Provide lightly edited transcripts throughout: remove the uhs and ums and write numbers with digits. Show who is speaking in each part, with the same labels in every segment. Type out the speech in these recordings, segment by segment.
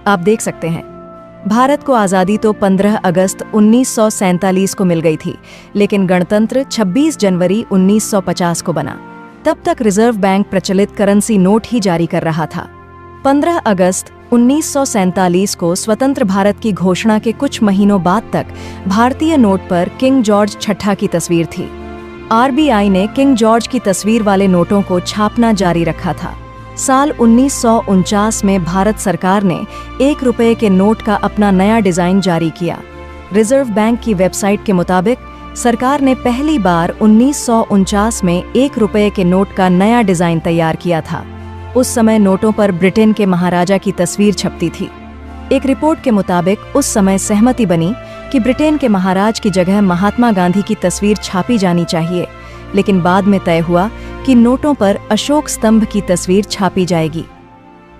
Speaker 1: आप देख सकते हैं, भारत को आज़ादी तो 15 अगस्त 1947 को मिल गई थी, लेकिन गणतंत्र 26 जनवरी 1950 को बना। तब तक रिजर्व बैंक प्रचलित करेंसी नोट ही जारी कर रहा था। 15 अगस्त 1947 को स्वतंत्र भारत की घोषणा के कुछ महीनों बाद तक भारतीय नोट पर किंग जॉर्ज छठा की तस्वीर थी। आरबीआई ने किंग जॉर्ज की तस्वीर वाले नोटों को छापना जारी रखा था। साल 1949 में भारत सरकार ने 1 रुपये के नोट का अपना नया डिजाइन जारी किया। रिजर्व बैंक की वेबसाइट के मुताबिक सरकार ने पहली बार 1949 में 1 रुपये के नोट का नया डिजाइन तैयार किया था। उस समय नोटों पर ब्रिटेन के महाराजा की तस्वीर छपती थी। एक रिपोर्ट के मुताबिक उस समय सहमति बनी कि ब्रिटेन के महाराज की जगह महात्मा गांधी की तस्वीर छापी जानी चाहिए, लेकिन बाद में तय हुआ कि नोटों पर अशोक स्तंभ की तस्वीर छापी जाएगी।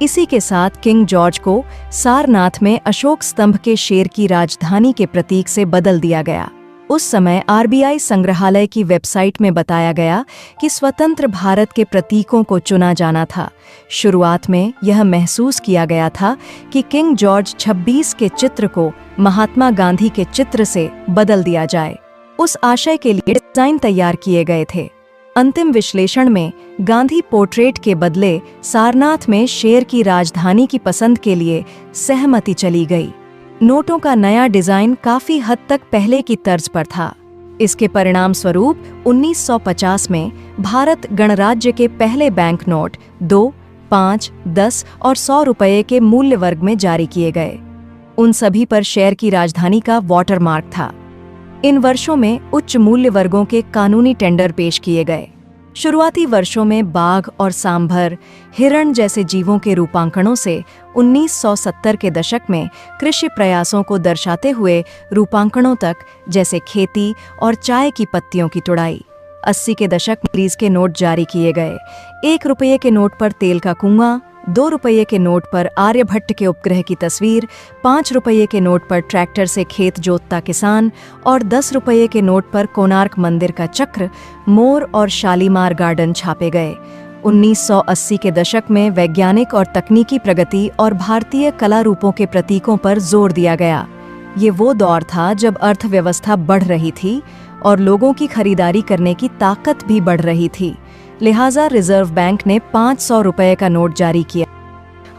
Speaker 1: इसी के साथ किंग जॉर्ज को सारनाथ में अशोक स्तंभ के शेर की राजधानी के प्रतीक से बदल दिया गया। उस समय आरबीआई संग्रहालय की वेबसाइट में बताया गया कि स्वतंत्र भारत के प्रतीकों को चुना जाना था। शुरुआत में यह महसूस किया गया था कि किंग जॉर्ज 26 के चित्र को महात्मा गांधी के चित्र से बदल दिया जाए। उस आशय के लिए डिजाइन तैयार किए गए थे। अंतिम विश्लेषण में गांधी पोर्ट्रेट के बदले सारनाथ में शेर की राजधानी की पसंद के लिए सहमति चली गई। नोटों का नया डिजाइन काफी हद तक पहले की तर्ज पर था। इसके परिणाम स्वरूप 1950 में भारत गणराज्य के पहले बैंक नोट 2, 5, 10 और 100 रुपये के मूल्य वर्ग में जारी किए गए। उन सभी पर शेर की राजधानी का वाटरमार्क था। इन वर्षों में उच्च मूल्य वर्गों के कानूनी टेंडर पेश किए गए। शुरुआती वर्षों में बाघ और सांभर, हिरण जैसे जीवों के रूपांकनों से 1970 के दशक में कृषि प्रयासों को दर्शाते हुए रूपांकनों तक, जैसे खेती और चाय की पत्तियों की तुड़ाई। 80 के दशक में ग्रीस के नोट जारी किए गए। 1 रुपये के नोट पर तेल का कुआं, 2 रुपये के नोट पर आर्यभट्ट के उपग्रह की तस्वीर, 5 रुपये के नोट पर ट्रैक्टर से खेत जोतता किसान और 10 रुपये के नोट पर कोणार्क मंदिर का चक्र, मोर और शालीमार गार्डन छापे गए। 1980 के दशक में वैज्ञानिक और तकनीकी प्रगति और भारतीय कला रूपों के प्रतीकों पर जोर दिया गया। ये वो दौर था जब अर्थव्यवस्था बढ़ रही थी और लोगों की खरीदारी करने की ताकत भी बढ़ रही थी। लिहाजा रिजर्व बैंक ने 500 रुपये का नोट जारी किया।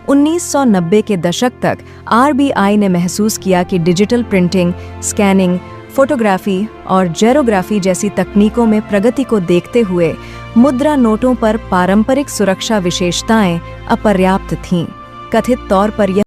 Speaker 1: 1990 के दशक तक आरबीआई ने महसूस किया कि डिजिटल प्रिंटिंग, स्कैनिंग, फोटोग्राफी और जेरोग्राफी जैसी तकनीकों में प्रगति को देखते हुए मुद्रा नोटों पर पारंपरिक सुरक्षा विशेषताएं अपर्याप्त थीं। कथित तौर पर यह